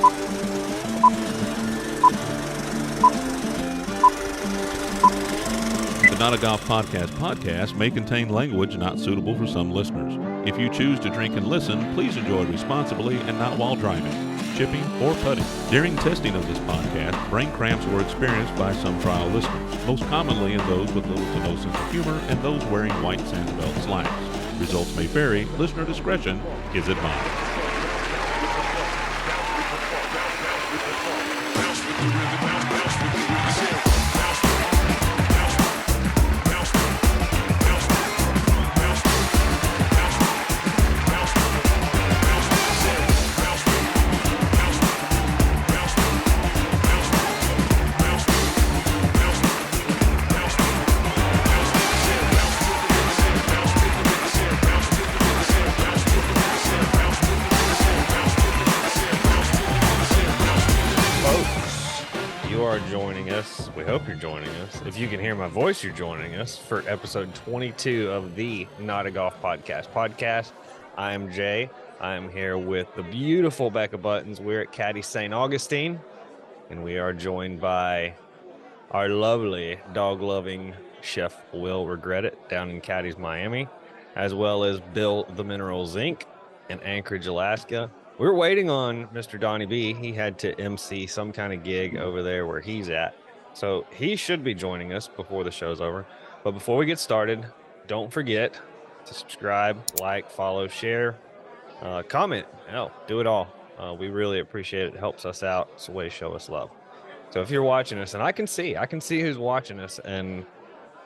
The Not a Golf podcast may contain language not suitable for some listeners. If you choose to drink and listen, please enjoy responsibly and not while driving, chipping, or putting. During testing of this podcast, brain cramps were experienced by some trial listeners, most commonly in those with little to no sense of humor and those wearing white sandbelt slacks. Results may vary. Listener discretion is advised. We hope you're joining us. If you can hear my voice, you're joining us for episode 22 of the Not a Golf podcast. I am Jay. I am here with the beautiful Becca Buttons. We're at Caddy St. Augustine, and we are joined by our lovely dog-loving chef Will Regret It down in Caddy's, Miami, as well as Bill the Mineral Zinc in Anchorage, Alaska. We're waiting on Mr. Donnie B. He had to MC some kind of gig over there where he's at. So he should be joining us before the show's over. But before we get started, don't forget to subscribe, like, follow, share, comment. Hell, do it all. We really appreciate it. It helps us out. It's a way to show us love. So if you're watching us, and I can see who's watching us, and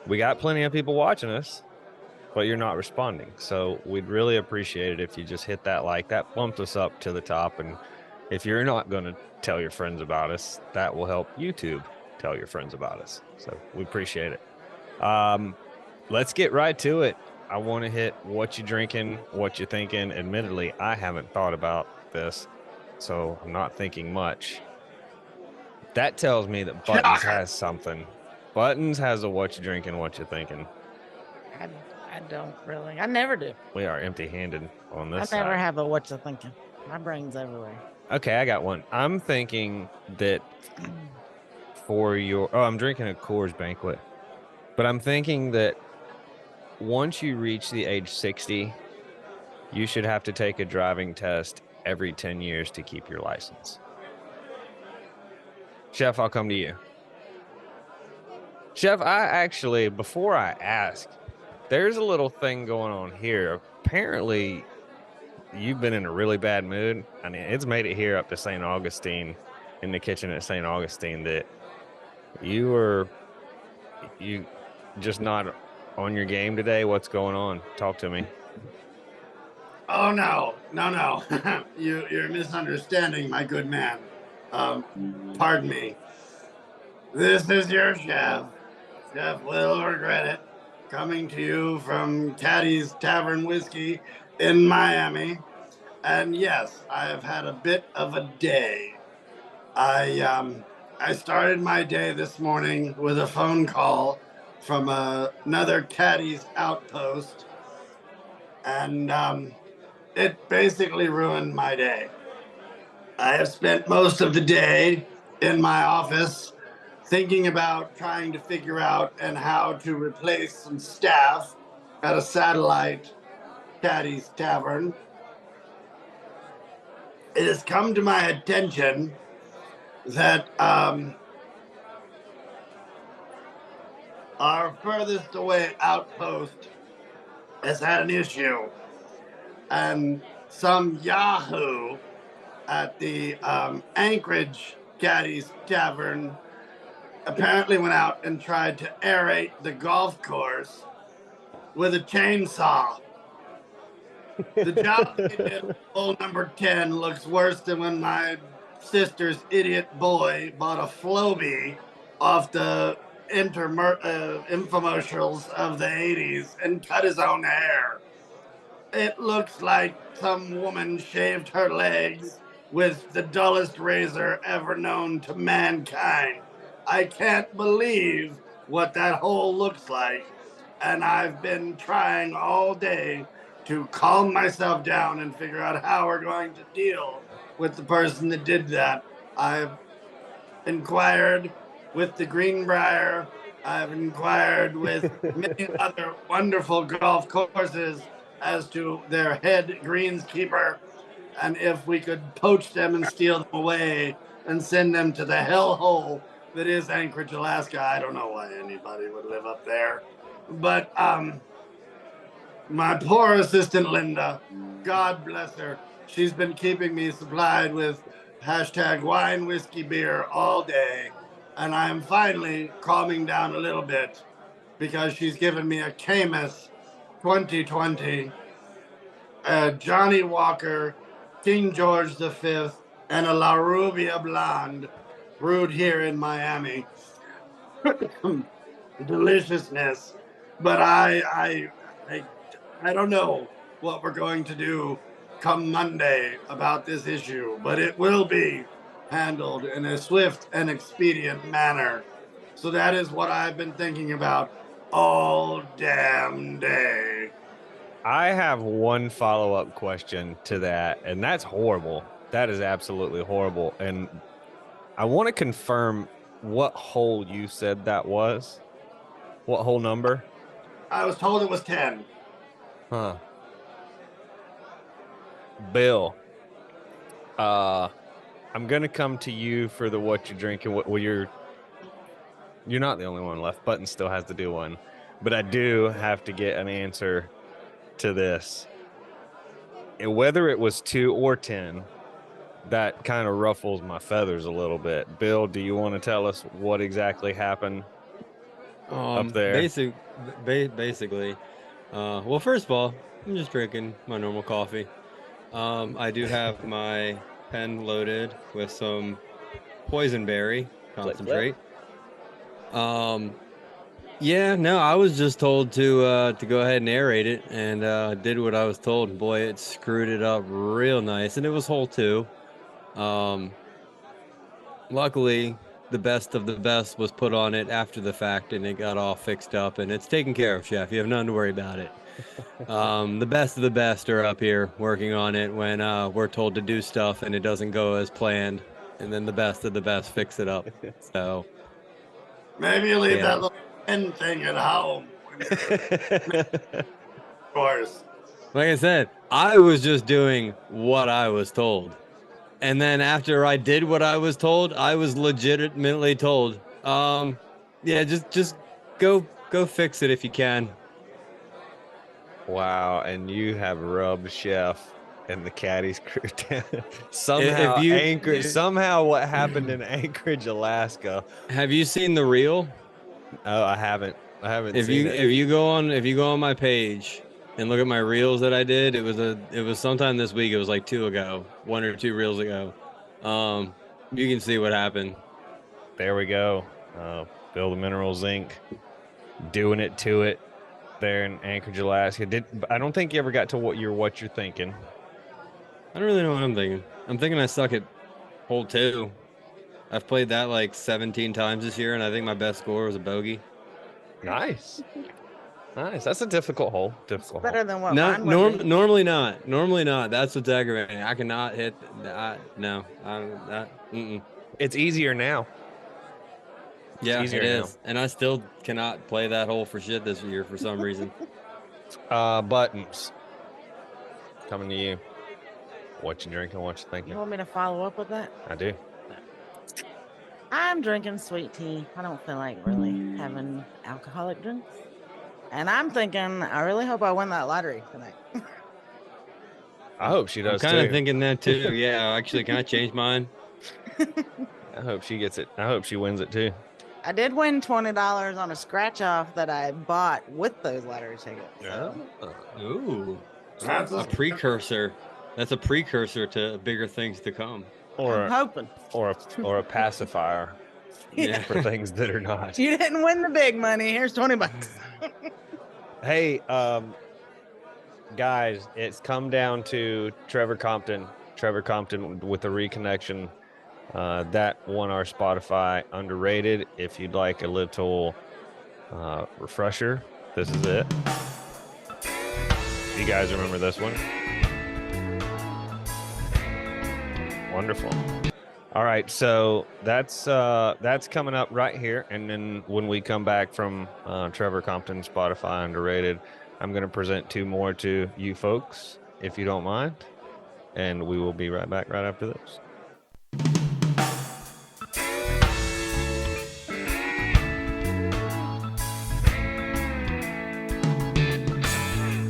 we got plenty of people watching us, but you're not responding. So we'd really appreciate it if you just hit that like. That bumps us up to the top. And if you're not going to tell your friends about us, that will help YouTube tell your friends about us. So we appreciate it. Let's get right to it. I want to hit what you drinking, what you thinking. Admittedly, I haven't thought about this, so I'm not thinking much. That tells me that Buttons has something. Buttons has a what you drinking, what you thinking. I don't really. I never do. We are empty-handed on this I never side. have a what you thinking. My brain's everywhere. Okay, I got one. I'm thinking that for your... Oh, I'm drinking a Coors Banquet. But I'm thinking that once you reach the age 60, you should have to take a driving test every 10 years to keep your license. Chef, I'll come to you. Chef, I actually, before I ask, there's a little thing going on here. Apparently, you've been in a really bad mood. I mean, it's made it here up to St. Augustine, in the kitchen at St. Augustine, that you just not on your game today. What's going on? Talk to me. Oh, no. You're misunderstanding, my good man. Pardon me. This is your chef. Chef Will Regret It, coming to you from Caddy's Tavern Whiskey in Miami. And yes, I have had a bit of a day. I started my day this morning with a phone call from another Caddy's outpost, and it basically ruined my day. I have spent most of the day in my office thinking about trying to figure out and how to replace some staff at a satellite Caddy's Tavern. It has come to my attention that our furthest away outpost has had an issue, and some yahoo at the Anchorage Caddy's Tavern apparently went out and tried to aerate the golf course with a chainsaw. The job they did with hole number 10 looks worse than when my sister's idiot boy bought a Flowbee off the infomercials of the 80s and cut his own hair. It looks like some woman shaved her legs with the dullest razor ever known to mankind. I can't believe what that hole looks like, and I've been trying all day to calm myself down and figure out how we're going to deal with the person that did that. I've inquired with the Greenbrier. I've inquired with many other wonderful golf courses as to their head greenskeeper, and if we could poach them and steal them away and send them to the hellhole that is Anchorage, Alaska. I don't know why anybody would live up there, but my poor assistant Linda, God bless her, she's been keeping me supplied with hashtag wine, whiskey, beer all day, and I'm finally calming down a little bit because she's given me a Camus 2020, a Johnny Walker, King George V, and a La Rubia Blonde brewed here in Miami. Deliciousness, but I don't know what we're going to do come Monday about this issue, but it will be handled in a swift and expedient manner. So that is what I've been thinking about all damn day. I have one follow-up question to that, and that's horrible. That is absolutely horrible. And I want to confirm what hole you said that was. What hole number? I was told it was 10. Huh. Bill, I'm gonna come to you for the what you're drinking. Well, you're not the only one left. Button still has to do one, but I do have to get an answer to this. And whether it was 2 or 10, that kind of ruffles my feathers a little bit. Bill, do you want to tell us what exactly happened up there? Basically, well, first of all, I'm just drinking my normal coffee. I do have my pen loaded with some poisonberry concentrate. Yeah, no, I was just told to go ahead and aerate it, and did what I was told. Boy, it screwed it up real nice, and it was hole 2. Luckily, the best of the best was put on it after the fact, and it got all fixed up, and it's taken care of, Chef. You have nothing to worry about it. The best of the best are up here working on it when we're told to do stuff and it doesn't go as planned, and then the best of the best fix it up. So maybe you leave that little pen thing at home. Of course. Like I said, I was just doing what I was told. And then after I did what I was told, I was legitimately told, yeah, just go fix it if you can. Wow, and you have rubbed Chef and the caddies crew down. Somehow what happened in Anchorage, Alaska. Have you seen the reel? Oh, I haven't seen it. If you go on my page and look at my reels that I did, it was sometime this week. It was like 1 or 2 reels ago. You can see what happened. There we go. Bill the Minerals Inc. doing it to it there in Anchorage, Alaska. I don't think you ever got to what you're thinking. I don't really know what I'm thinking. I'm thinking I suck at hole 2. I've played that like 17 times this year, and I think my best score was a bogey. Nice. That's a difficult hole. Better than what No, mine would be. normally not. That's what's aggravating. I cannot hit. It's easier now. Yeah, easier it now. is. And I still cannot play that hole for shit this year for some reason. Buttons. Coming to you. What you drinking? What you thinking? You want me to follow up with that? I do. I'm drinking sweet tea. I don't feel like really having alcoholic drinks. And I'm thinking, I really hope I win that lottery tonight. I hope she does I'm kind too. of thinking that too. Yeah, actually, can I change mine? I hope she gets it. I hope she wins it too. I did win $20 on a scratch off that I bought with those lottery tickets. So. Ooh, That's a precursor. That's a precursor to bigger things to come. I'm hoping. Or a pacifier Yeah. for things that are not. You didn't win the big money. Here's $20. Hey, guys, it's come down to Trevor Compton with the reconnection. That won our Spotify underrated. If you'd like a little refresher, this is it. You guys remember this one? Wonderful. All right, so that's coming up right here, and then when we come back from Trevor Compton, Spotify Underrated, I'm going to present 2 more to you folks, if you don't mind, and we will be right back right after this.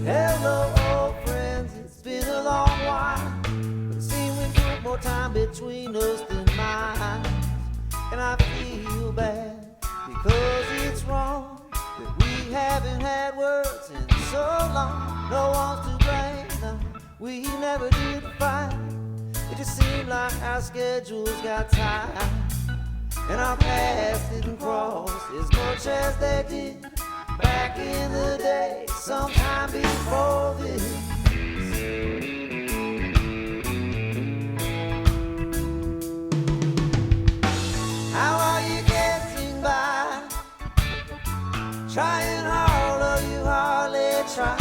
Hello, old friends, it's been a long while. It seems we put more time between us than miles. And I feel bad because it's wrong that we haven't had words in so long. No one's to blame, no, we never did fight. It just seemed like our schedules got tight, and our paths didn't cross as much as they did back in the day, sometime before this. How are you getting by? Trying hard, or you hardly try.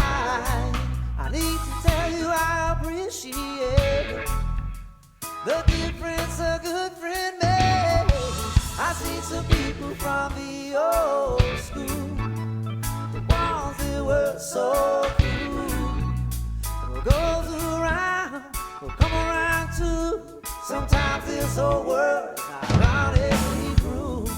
I need to tell you I appreciate the difference a good friend makes. I see some people from the old school, were so cool. And what goes around will come around too. Sometimes this whole world is ironically cruel.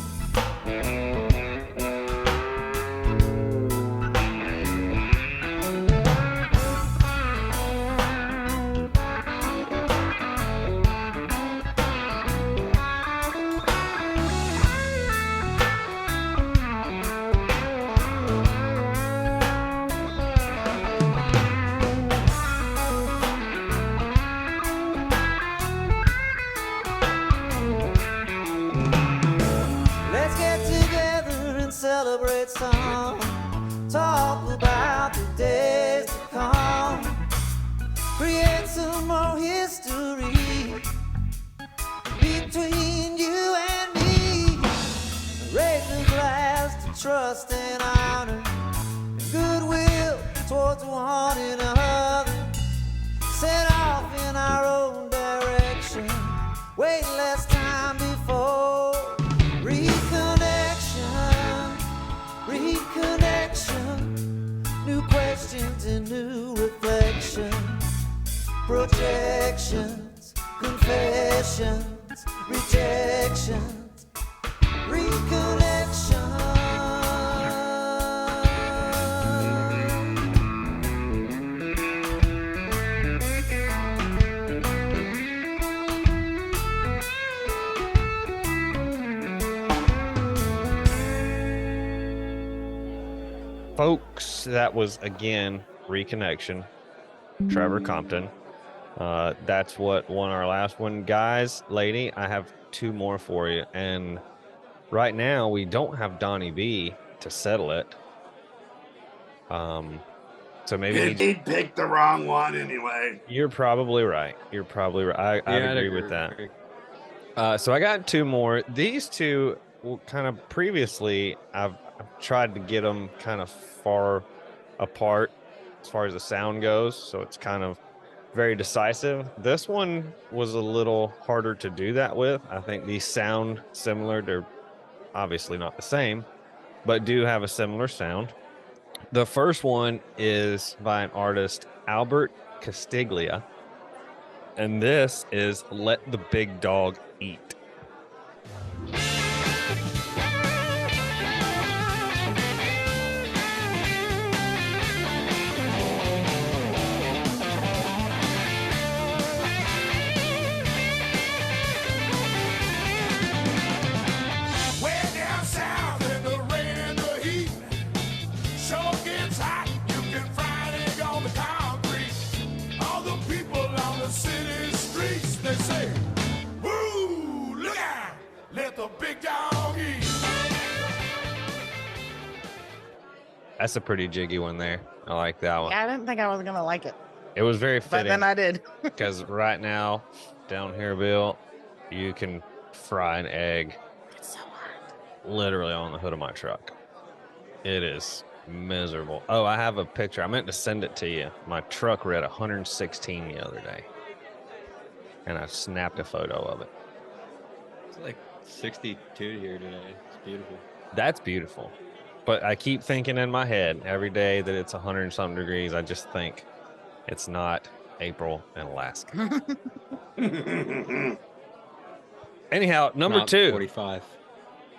Celebrate some, talk about the days to come, create some more history between you and me. Raise the glass to trust and honor and goodwill towards one another. Set off in our own direction, wait less time before reconnection, new questions and new reflections, projections, confessions, rejections, reconnection. Folks, that was again Reconnection, Trevor Compton. That's what won our last one. Guys, lady, I have 2 more for you, and right now we don't have Donnie B to settle it. So maybe he picked the wrong one anyway. You're probably right. I'd agree with that. So I got 2 more. These 2 kind of previously I've tried to get them kind of far apart as far as the sound goes, so it's kind of very decisive. This one was a little harder to do that with. I think these sound similar. They're obviously not the same, but do have a similar sound. The first one is by an artist, Albert Castiglia, and this is Let the Big Dog Eat. That's a pretty jiggy one there. I like that one. I didn't think I was going to like it, It was very but fitting. then I did. Because right now, down here, Bill, you can fry an egg. It's so hot. Literally on the hood of my truck. It is miserable. Oh, I have a picture. I meant to send it to you. My truck read 116 the other day. and I snapped a photo of it. It's like 62 here today. It's beautiful. That's beautiful. But I keep thinking in my head every day that it's 100 and something degrees. I just think it's not April in Alaska. Anyhow, number Not 2. 45.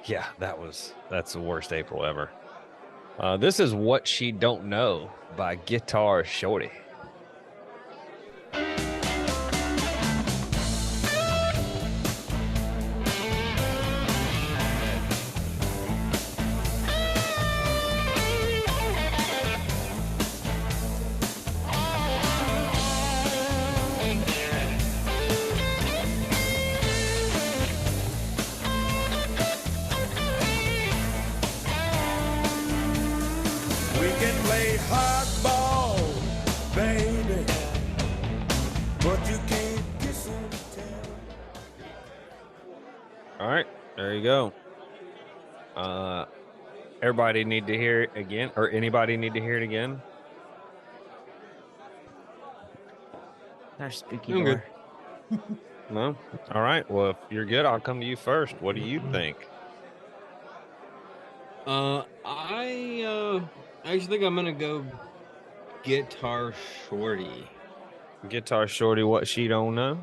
Yeah, that's the worst April ever. This is What She Don't Know by Guitar Shorty. We can play hardball, baby, but you can't kiss and tell. All right, there you go. Everybody need to hear it again, or anybody need to hear it again? Our spooky I'm door. good. No? All right. Well, if you're good, I'll come to you first. What do you think? I actually think I'm gonna go Guitar Shorty. Guitar Shorty, What She Don't Know?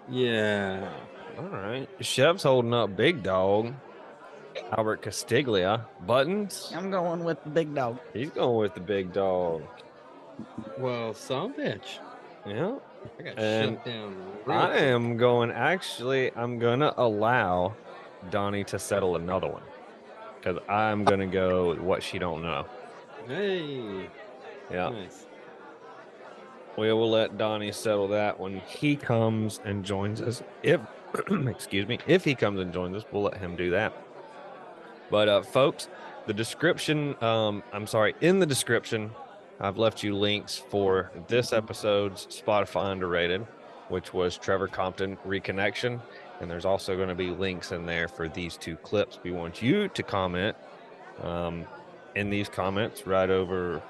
Yeah. All right. Chef's holding up big dog. Albert Castiglia. Buttons? I'm going with the big dog. He's going with the big dog. Well, some bitch. Yeah. I got And shut down. real I quick. am going, actually, I'm going to allow Donnie to settle another one. Because I'm going to go with What She Don't Know. Hey. Yeah. Nice. We will let Donnie settle that when he comes and joins us. If, excuse me, if he comes and joins us, we'll let him do that. But folks, the description, in the description, I've left you links for this episode's Spotify Underrated, which was Trevor Compton Reconnection. And there's also going to be links in there for these 2 clips. We want you to comment in these comments right over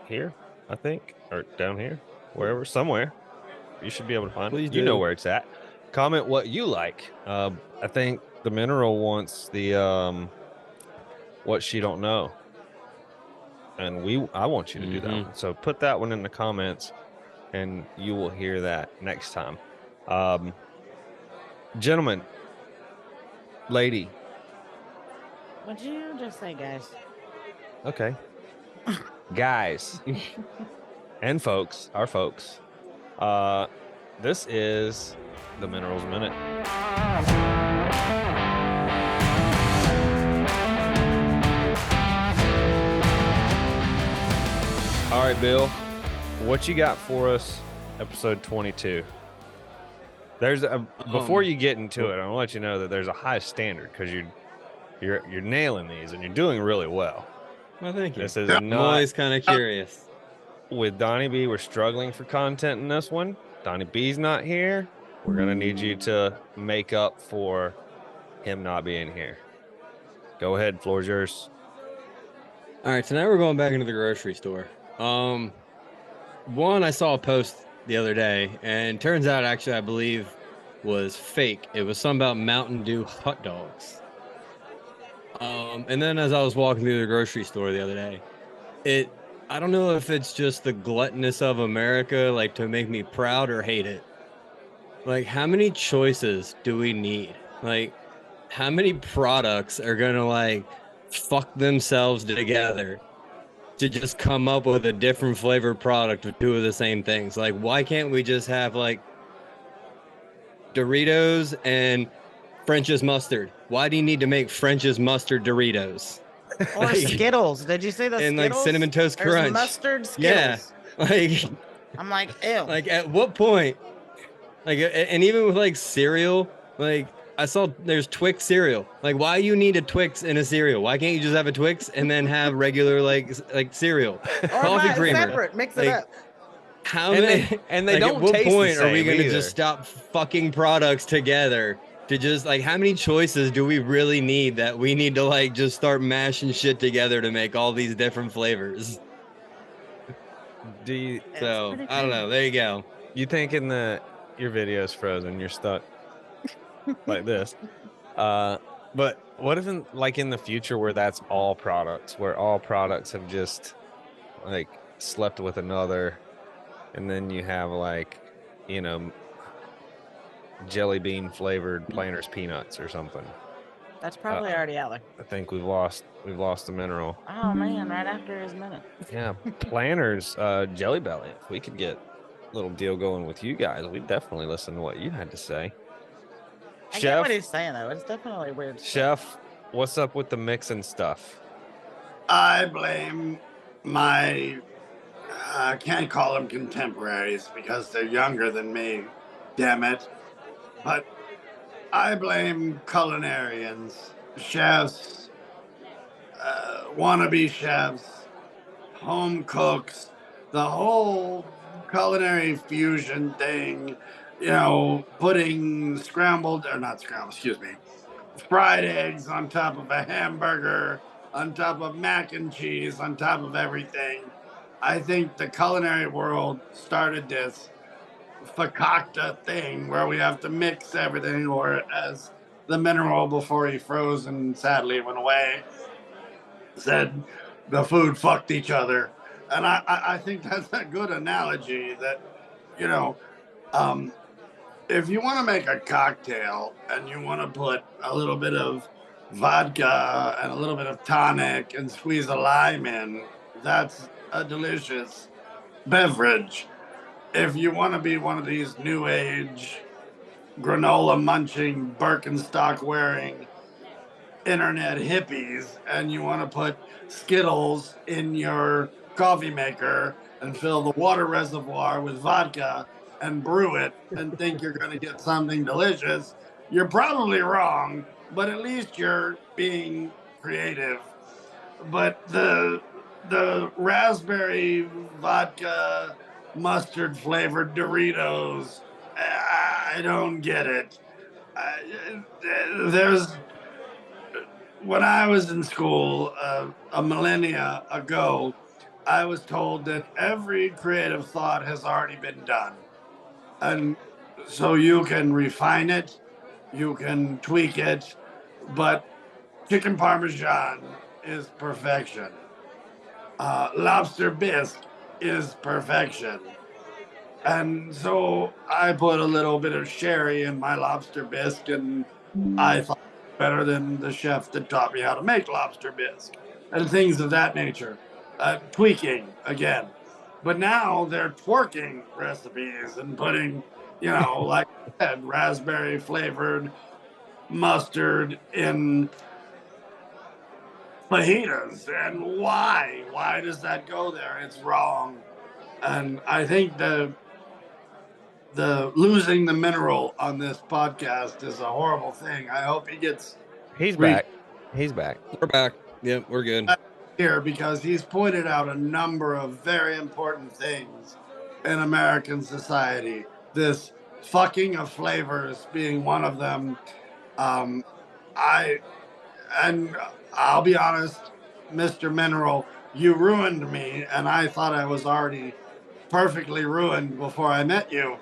here, I think, or down here, wherever, somewhere. You should be able to find Please it. You know do. where it's at. Comment what you like. I think the Mineral wants the What She Don't Know. And I want you to do that one. So put that one in the comments and you will hear that next time. Gentlemen, lady. Would you just say, guys? Okay. Guys and folks, our folks. This is the Minerals Minute. All right, Bill, what you got for us? Episode 22. There's before you get into it, I want to let you know that there's a high standard because you're nailing these and you're doing really well. Well, thank you. This is I'm not always kind of curious. with Donnie B. We're struggling for content in this one. Donnie B's not here. We're gonna need you to make up for him not being here. Go ahead, floor's yours. All right, so now we're going back into the grocery store. One, I saw a post the other day, and turns out actually I believe was fake. It was something about Mountain Dew hot dogs. And then as I was walking through the grocery store the other day, I don't know if it's just the gluttonous of America, like to make me proud or hate it. Like, how many choices do we need? Like, how many products are gonna like fuck themselves together to just come up with a different flavored product with 2 of the same things? Like, why can't we just have like Doritos and French's mustard? Why do you need to make French's mustard Doritos? Or Like- Skittles. Did you say the And Skittles? like Cinnamon Toast There's Crunch. mustard Yeah. Skittles. Like, I'm like, ew. like at what point? Like, and even with like cereal, like I saw there's Twix cereal. Like, why you need a Twix in a cereal? Why can't you just have a Twix and then have regular like cereal? Or Coffee buy it creamer. separate. Mix it Like, up. How And many? they like, don't at what taste the point are we same going to either. just stop fucking products together? To just like, how many choices do we really need that we need to like just start mashing shit together to make all these different flavors? Do you It's So pretty I don't cool. know. There you go. think in the your video's frozen. You're stuck like this. But what if in the future where that's all products, where all products have just like slept with another, and then you have like, you know, jelly bean flavored Planters peanuts or something. That's probably already out there. I think we've lost the mineral. Oh man, right after his minute. Yeah, Planters, Jelly Belly. If we could get a little deal going with you guys, we'd definitely listen to what you had to say. I get what Chef, he's saying though. It's definitely weird. stuff. Chef, what's up with the mixing stuff? I blame my, I can't call them contemporaries because they're younger than me, damn it. But I blame culinarians, chefs, wannabe chefs, home cooks, the whole culinary fusion thing, putting fried eggs on top of a hamburger, on top of mac and cheese, on top of everything. I think the culinary world started this fakakta thing where we have to mix everything, or as the mineral before he froze and sadly went away said, the food fucked each other. And I think that's a good analogy that, you know, um, if you want to make a cocktail and you want to put a little bit of vodka and a little bit of tonic and squeeze a lime in, that's a delicious beverage. If you want to be one of these new age granola munching Birkenstock wearing internet hippies and you want to put Skittles in your coffee maker and fill the water reservoir with vodka and brew it and think you're going to get something delicious, you're probably wrong, but at least you're being creative. But the raspberry vodka mustard flavored Doritos, I don't get it. There's When I was in school a millennia ago, I was told that every creative thought has already been done. And so you can refine it, you can tweak it, but chicken parmesan is perfection. Lobster bisque is perfection. And so I put a little bit of sherry in my lobster bisque, and I thought better than the chef that taught me how to make lobster bisque and things of that nature. Tweaking again. But now they're twerking recipes and putting, like I said, raspberry flavored mustard in fajitas. And why? Why does that go there? It's wrong. And I think the losing the mineral on this podcast is a horrible thing. I hope he gets He's back. He's back. We're back. Yep, we're good. Here because he's pointed out a number of very important things in American society. This fucking of flavors being one of them. I'll be honest, Mr. Mineral, you ruined me, and I thought I was already perfectly ruined before I met you.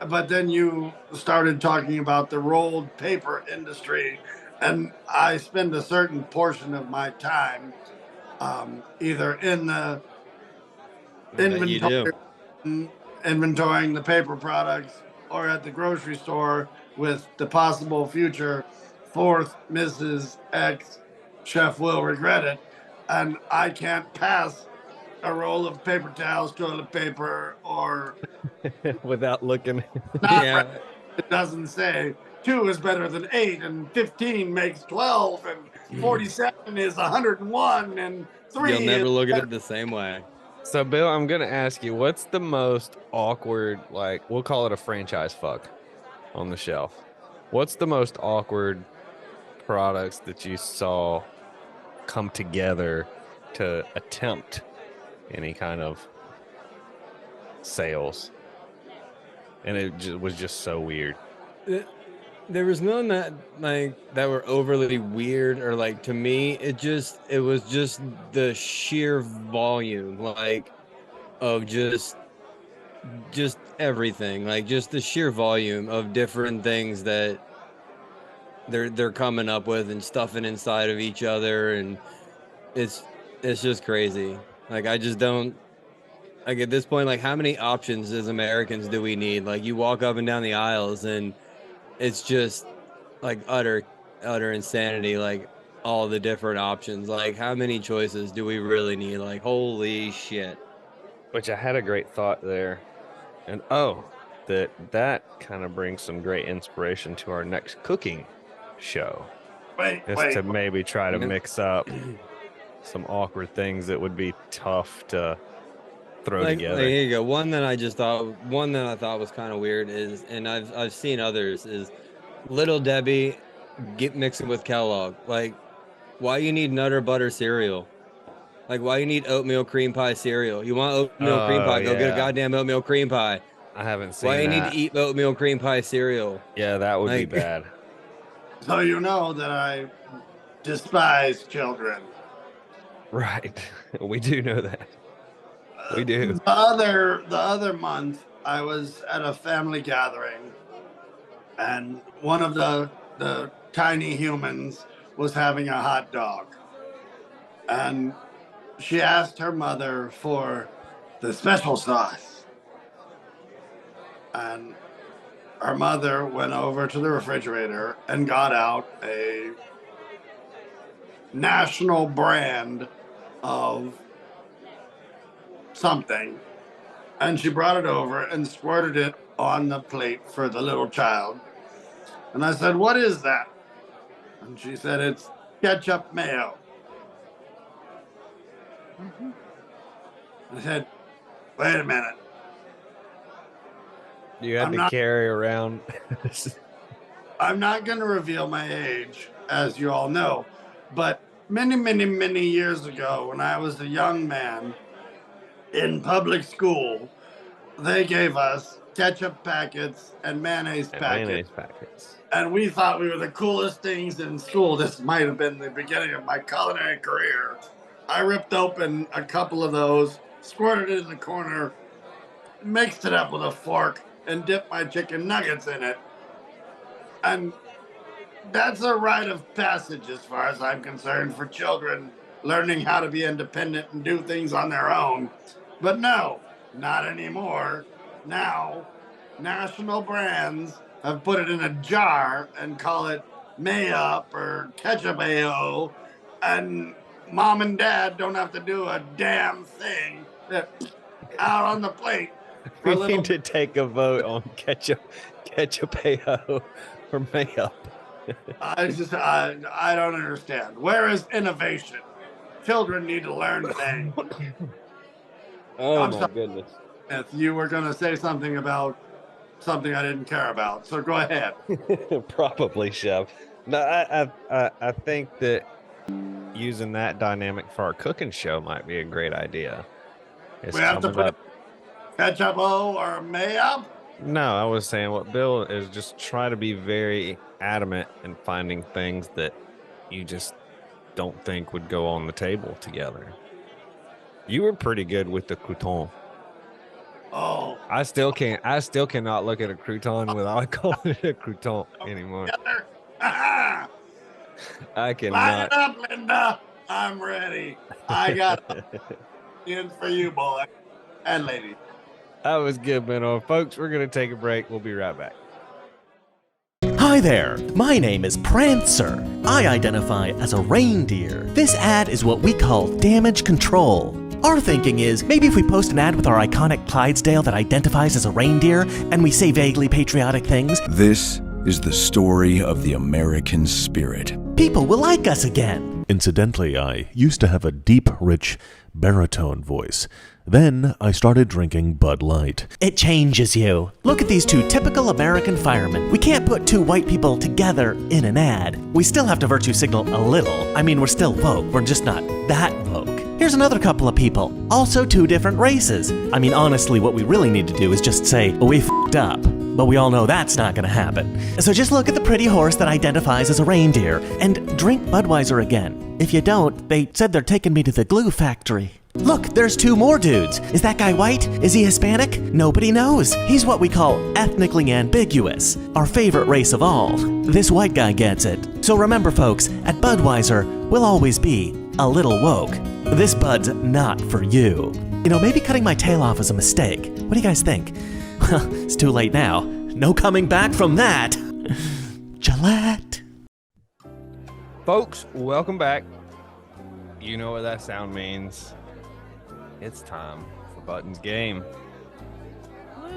But then you started talking about the rolled paper industry, and I spend a certain portion of my time either in the inventorying the paper products or at the grocery store with the possible future fourth Mrs. X. Chef will regret it. And I can't pass a roll of paper towels, toilet paper, or without looking. Yeah. It doesn't say 2 is better than 8, and 15 makes 12, and 47 is 101, and 3. You'll never look at it the same way. So, Bill, I'm going to ask you, what's the most awkward, like, we'll call it a franchise fuck on the shelf. What's the most awkward products that you saw come together to attempt any kind of sales? And it was just so weird. There was none that were overly weird, or like, to me, it was just the sheer volume, like, of just everything. Like just the sheer volume of different things that they're coming up with and stuffing inside of each other, and it's just crazy. Like I just don't like at this point, like how many options as Americans do we need? Like you walk up and down the aisles and it's just like utter insanity, like all the different options. Like how many choices do we really need? Like holy shit. Which I had a great thought there. And that kind of brings some great inspiration to our next cooking show. Wait. To maybe try to mix up some awkward things that would be tough to throw together. Here you go. One that I thought was kind of weird is, and I've seen others, is Little Debbie mixing with Kellogg. Like, why you need Nutter Butter cereal? Like, why you need oatmeal cream pie cereal? You want oatmeal cream pie? Go get a goddamn oatmeal cream pie. I haven't seen Why you that. need to eat oatmeal cream pie cereal? Yeah, that would be bad. So you know that I despise children. Right. We do know that. We do. The other month, I was at a family gathering, and one of the tiny humans was having a hot dog. And she asked her mother for the special sauce. And her mother went over to the refrigerator and got out a national brand of something. And she brought it over and squirted it on the plate for the little child. And I said, "What is that?" And she said, "It's ketchup mayo." I said, "Wait a minute." You had to carry around. I'm not going to reveal my age, as you all know, but many, many, many years ago, when I was a young man in public school, they gave us ketchup packets and mayonnaise packets. And we thought we were the coolest things in school. This might have been the beginning of my culinary career. I ripped open a couple of those, squirted it in the corner, mixed it up with a fork, and dipped my chicken nuggets in it. And that's a rite of passage as far as I'm concerned for children learning how to be independent and do things on their own. But no, not anymore. Now, national brands have put it in a jar and call it Mayup or Ketchup-A-O, and mom and dad don't have to do a damn thing out on the plate. We need to take a vote on ketchup-A-O or Mayup. I don't understand. Where is innovation? Children need to learn things. Oh my goodness. If you were going to say something about something I didn't care about, so go ahead. Probably, Chef. No, I think that using that dynamic for our cooking show might be a great idea. We have to put ketchup-O or Mayup? No, I was saying what Bill is just try to be very adamant in finding things that you just don't think would go on the table together. You were pretty good with the crouton. Oh. I still cannot look at a crouton without calling it a crouton anymore. I cannot. Line it up, Linda. I'm ready. I got in for you, boy and lady. That was good, man. Folks, we're going to take a break. We'll be right back. Hi there, my name is Prancer. I identify as a reindeer. This ad is what we call damage control. Our thinking is, maybe if we post an ad with our iconic Clydesdale that identifies as a reindeer, and we say vaguely patriotic things, this is the story of the American spirit. People will like us again. Incidentally, I used to have a deep, rich baritone voice. Then I started drinking Bud Light. It changes you. Look at these two typical American firemen. We can't put two white people together in an ad. We still have to virtue signal a little. I mean, we're still woke. We're just not that woke. Here's another couple of people. Also two different races. I mean, honestly, what we really need to do is just say, oh, we f***ed up. But we all know that's not gonna happen. So just look at the pretty horse that identifies as a reindeer and drink Budweiser again. If you don't, they said they're taking me to the glue factory. Look, there's 2 more dudes. Is that guy white? Is he Hispanic? Nobody knows. He's what we call ethnically ambiguous, our favorite race of all. This white guy gets it. So remember, folks, at Budweiser, we'll always be a little woke. This Bud's not for you. You know, maybe cutting my tail off was a mistake. What do you guys think? Well, it's too late now. No coming back from that. Gillette. Folks, welcome back. You know what that sound means. It's time for Buttons Game.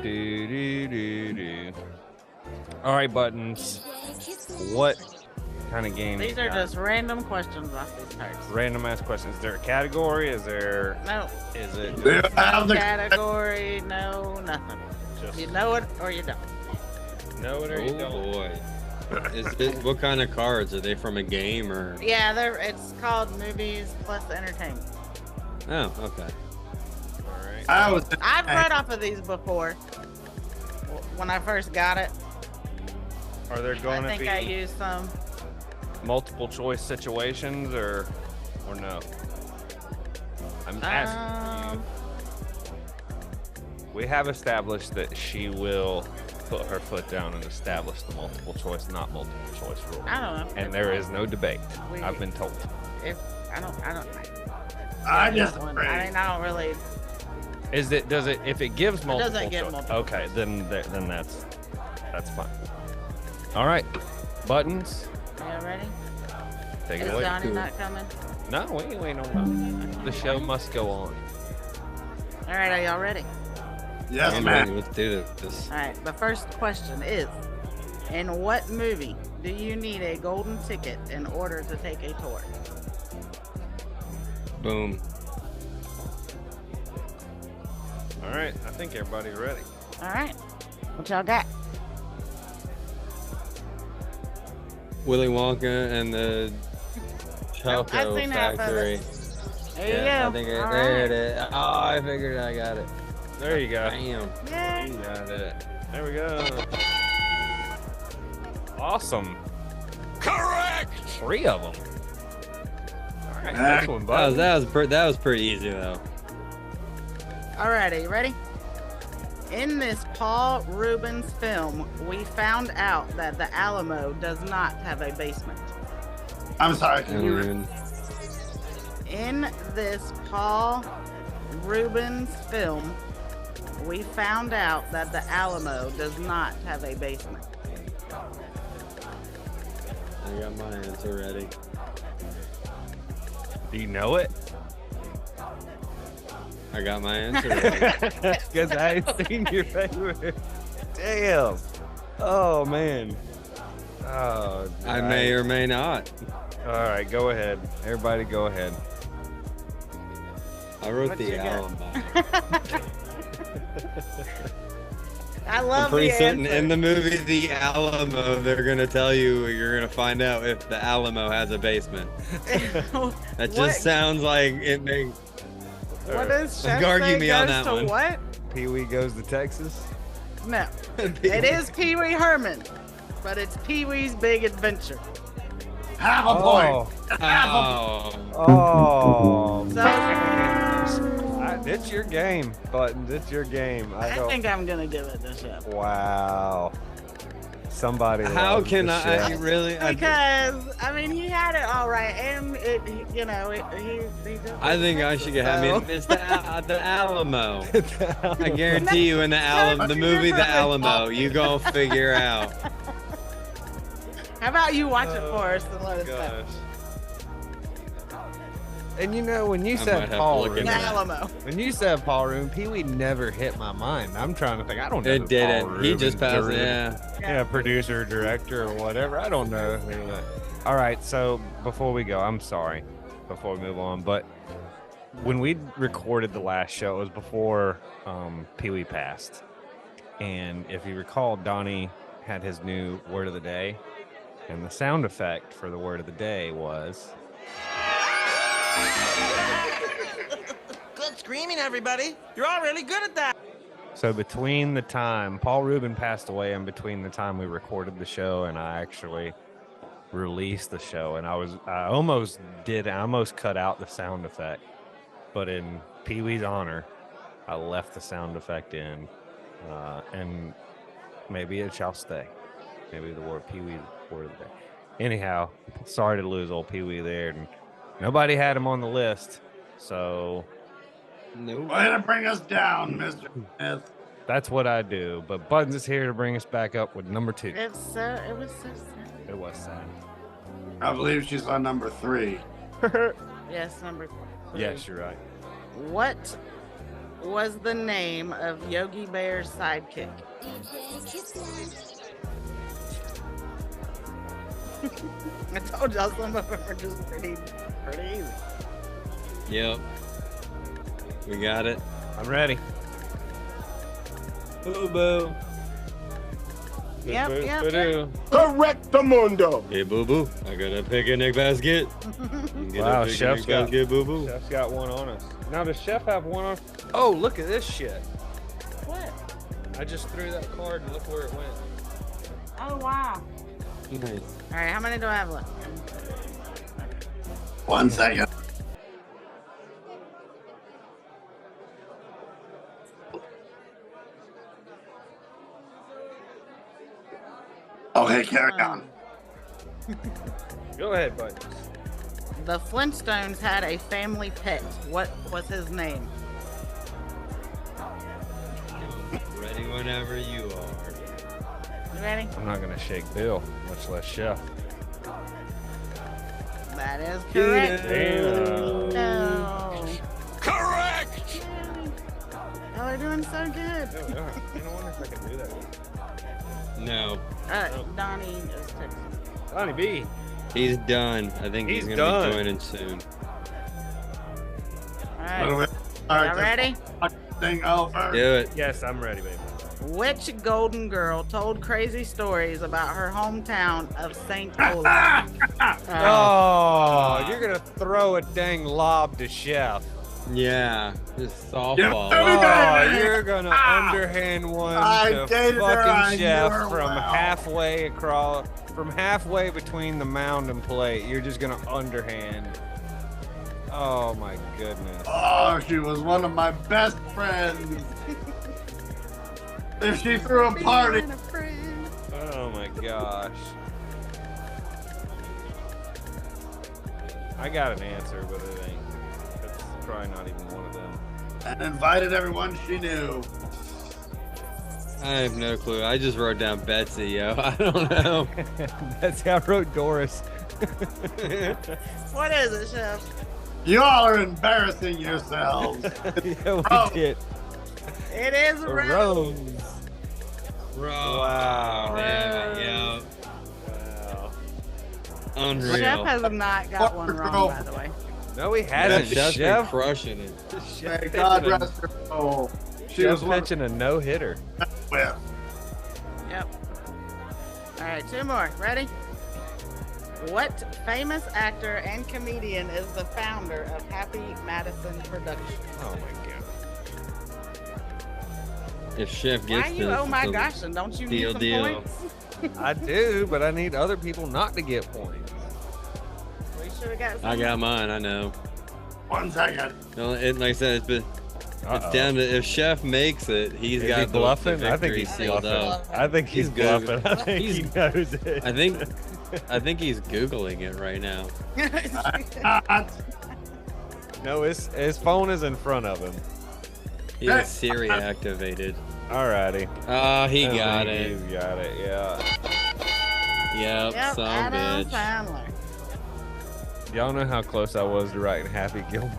Do, do, do, do. All right, Buttons. What kind of game? These you are got? just random questions off these cards. Random ass questions. Is there a category? Is there? No. Is it? No category, no nothing. Just You know it or you don't. know it or you don't. boy. What kind of cards? Are they from a game or? Yeah, it's called Movies Plus Entertainment. Oh, okay. All right. I've read off of these before. When I first got it, Are there going I to think be I used some. multiple choice situations or no? I'm asking you. We have established that she will put her foot down and establish the multiple choice, not multiple choice rule. I don't know. And there is no debate. I've been told. If I don't. I this disagree. one, I mean, I don't really. Does it if it gives multiple doesn't give choice? multiple Okay, then that's fine. All right, Buttons. Are you ready? Take it Is away. Donnie not coming? No, we ain't waiting on that. The show must go on. All right, are y'all ready? Yes, I'm man. ready. Let's do this. All right, the first question is, in what movie do you need a golden ticket in order to take a tour? Boom. All right, I think everybody's ready. All right, what y'all got? Willy Wonka and the Nope, I've Choco seen half of Factory. it. There Yeah, you I go. think All there it right. is. Oh, I figured I got it. There you go. Bam. Yeah. You got it. There we go. Awesome. Correct. 3 of them. All right, next one, Buttons. That was pretty easy though. All righty, you ready? In this Paul Rubens film, we found out that the Alamo does not have a basement. I'm sorry. Can you And In this Paul Rubens film, we found out that the Alamo does not have a basement. I got my answer ready. Do you know it? I got my answer ready. Because I ain't seen your favorite. Damn. Oh, man. Oh, I may or may not. All right, go ahead. Everybody go ahead. I wrote What the you got? Alamo. I I'm love pretty the certain answer. in the movie The Alamo, they're gonna tell you you're gonna find out if the Alamo has a basement. That just What- sounds like it makes. What does Like, Chef argue say me on goes that to one. what? Pee-wee goes to Texas. No, it is Pee Wee Herman, but it's Pee Wee's Big Adventure. half a point? Oh, Oh. So It's your game, Buttons. It's your game. I think I'm gonna give it to Chef Wow. Somebody. how loves can the I chef. really? because I mean he had it all right, and he did I think I should get. I mean, it's the Alamo. I guarantee you, in the movie The Alamo, you gonna figure out. How about you watch it for us and let us know? Gosh. And you know, when you I might said have to Paul look Room, The into that. Alamo. when you said Paul Room, Pee-wee never hit my mind. I'm trying to think. I don't know. who It Paul didn't. He Rubens just passed. is. Yeah. Producer, director, or whatever. I don't know. All right, so before we go, I'm sorry. Before we move on, but when we recorded the last show, it was before Pee-wee passed. And if you recall, Donnie had his new word of the day, and the sound effect for the word of the day was. Good screaming, everybody. You're all really good at that. So between the time Paul Rubin passed away and between the time we recorded the show and I actually released the show, and I almost cut out the sound effect, but in Pee Wee's honor, I left the sound effect in, and maybe it shall stay. Maybe the word Pee Wee is the word of the day. Anyhow, sorry to lose old Pee Wee there, and nobody had him on the list, so Nope. Way to bring us down, Mr. Smith. that's what I do. But Buttons is here to bring us back up with number 2. It was so sad. It was sad. I believe she's on number 3. Yes, number 3. Yes, you're right. What was the name of Yogi Bear's sidekick? I told y'all some of them are just pretty easy. Yep. We got it. I'm ready. Boo boo. Yep. Correctamundo. Hey boo boo. I got a picnic basket. Wow, Chef's got boo boo. Chef's got one on us. Now does Chef have one on? Oh, look at this shit. What? I just threw that card and look where it went. Oh, wow. Nice. All right, how many do I have left? 1 second. Okay, carry on. Go ahead, bud. The Flintstones had a family pet. What was his name? Ready whenever you are. You ready? I'm not gonna shake Bill, much less Chef. That is correct. Damn. No. Correct. Y'all are doing so good. I wonder if I can do that. No. Donnie is texting. Donnie B. He's done. I think he's He's gonna done. be joining soon. All right. All Y'all right, ready? thing over. Do it. Yes, I'm ready, baby. Which golden girl told crazy stories about her hometown of St. Olaf? Oh, you're gonna throw a dang lob to Chef. Yeah. Just softball. Yeah. Oh, you're gonna underhand one I to dated her, I fucking knew Chef her from well. halfway across, from halfway between the mound and plate. You're just gonna underhand. Oh my goodness. Oh, she was one of my best friends. If she threw a party, Oh my gosh. I got an answer, but it ain't. It's probably not even one of them. and invited everyone she knew. I have no clue. I just wrote down Betsy, yo. I don't know. That's how I wrote Doris. What is it, Chef? You all are embarrassing yourselves. Yeah, we Oh. did. It is A Rose. rose. Wow. Damn it, yo. Wow. Unreal. Chef has not got one wrong, by the way. No, he That hasn't. Chef's been Chef. crushing it. Chef May God pitching a- rest her soul. She Chef was one pitching a no-hitter. with. Yep. All right, 2 more. Ready? What famous actor and comedian is the founder of Happy Madison Productions? Oh my god. If Chef gets Why you? this, Oh my it's a gosh! And don't you deal, need some deal. points? I do, but I need other people not to get points. We should have got. I some. got mine. I know. 1 second. No, like I said, it's Uh-oh. down to if Chef makes it, he's Is got he the bluffing? victory I think he's sealed bluffing. up. I think he's He's good. bluffing. I think he knows it. I think he's googling it right now. No, his phone is in front of him. He has Siri activated. Alrighty. Oh, he I got think it. He's got it. Yeah. Yep, Yep, some Adam bitch. Sandler. Y'all know how close I was to writing Happy Gilmore.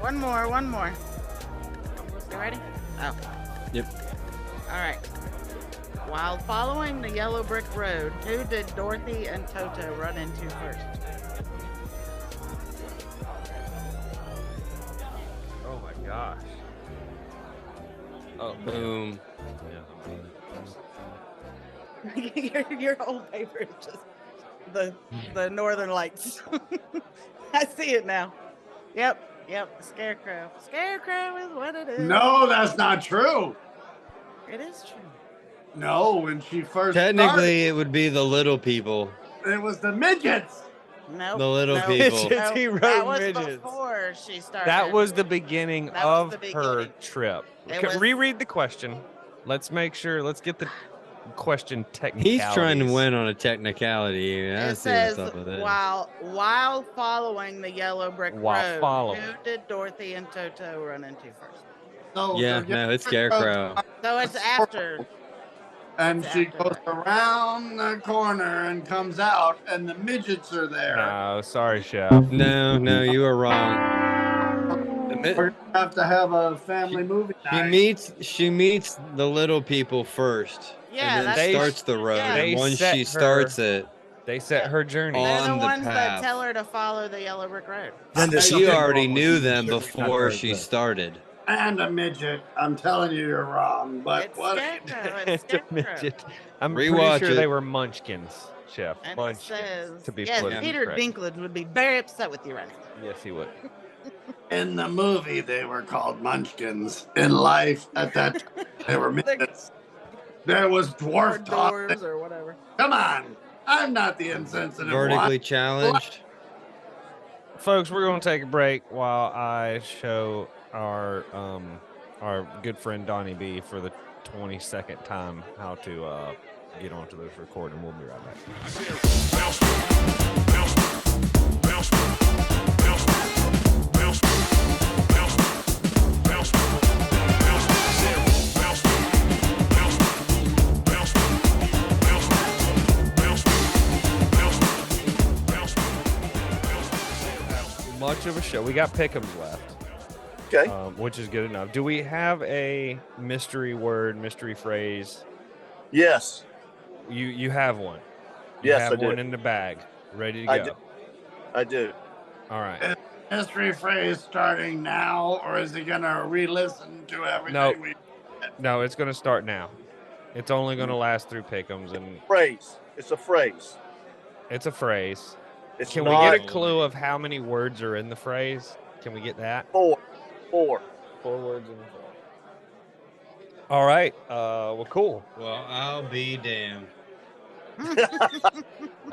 One more. You ready? Oh. Yep. All right. While following the yellow brick road, who did Dorothy and Toto run into first? Oh my gosh. Oh, Boom. your whole paper is just the Northern Lights. I see it now. Yep. Scarecrow. Scarecrow is what it is. No, that's not true. It is true. No, when she first Technically, it would be the little people. started, it was the midgets. Nope. The little nope, people. nope, He rode that was midgets. before she started. That was the beginning That was of the her beginning. trip. It was- Reread the question. Let's make sure. Let's get the question technicalities. He's trying to win on a technicality. I It see says what's up with this. while following the yellow brick While road, following. who did Dorothy and Toto run into first? So Yeah, the no, it's yellow brick Scarecrow. road, So it's after. and It's she after goes that. around the corner and comes out, and the midgets are there. No, sorry, Chef. No, you are wrong. We're gonna have to have a family movie night. She meets the little people first. Yeah, and then that's starts the road. yeah. And They once set she her- starts it, They set her journey. They're on the the ones that path. tell her to follow the yellow brick road. Then there's she something already wrong with knew you. them Shouldn't have before done she that. started. And a midget. I'm telling you, you're wrong. But It's what? Scarecrow. It's It's a Scarecrow. midget. I'm Rewatch pretty sure it. they were munchkins, Chef. And it Munchkins. says, To be yes, politically Peter correct. Dinklage would be very upset with you right now. Yes, he would. In the movie, they were called munchkins. In life, at that time, they were midgets. There was Or dwarf talk. dwarves or whatever. Come on. I'm not the insensitive Vertically one. challenged. Folks, we're going to take a break while I show our good friend Donnie B for the 22nd time how to get onto this recording. We'll be right back. Much of a show. We got pick'ems left. Okay. Which is good enough. Do we have a mystery word, mystery phrase? Yes. You have one. You Yes, have I do. one in the bag, ready to I go. do. I do. All right. Mystery phrase starting now, or is he gonna re-listen to everything Nope. we? No, it's going to start now. It's only going to last through pick'ems, and Phrase. It's a phrase. it's a phrase. It's Can we not get a clue of how many words are in the phrase? Can we get that? four. 4 words in the phrase. All right. Well, cool. Well, I'll be damned.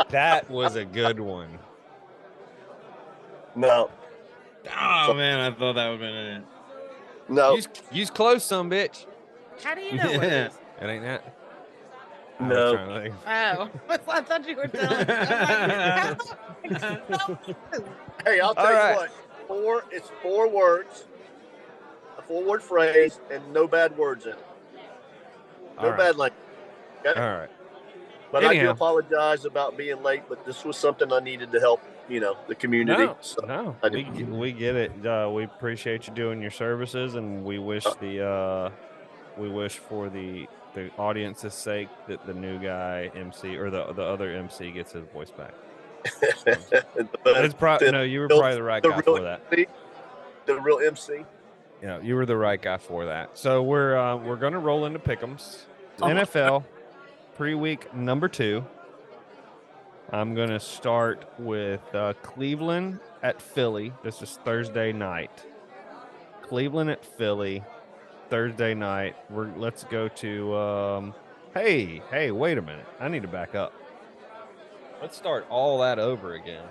That was a good one. No. Oh man, I thought that would have been it. No. Use close, some bitch. How do you know what it is? It ain't that. I No. was trying to think. Oh, I thought you were telling me. Hey, I'll tell All you right. what. It's 4 words, a 4-word phrase, and no bad words in it. No All right. bad language. Okay? All right. But I do Anyhow. apologize about being late, but this was something I needed to help, the community. No, So, no, I we do. we get it. We appreciate you doing your services, and we wish we wish for the audience's sake that the new guy MC or the other MC gets his voice back. It's probably no, you were probably the right guy for that. The real MC. Yeah, you were the right guy for that. So we're gonna roll into pick'ems. NFL pre-week number 2. I'm gonna start with Cleveland at Philly. This is Thursday night. Cleveland at Philly, Thursday night. Let's go to. Hey, wait a minute. I need to back up. Let's start all that over again.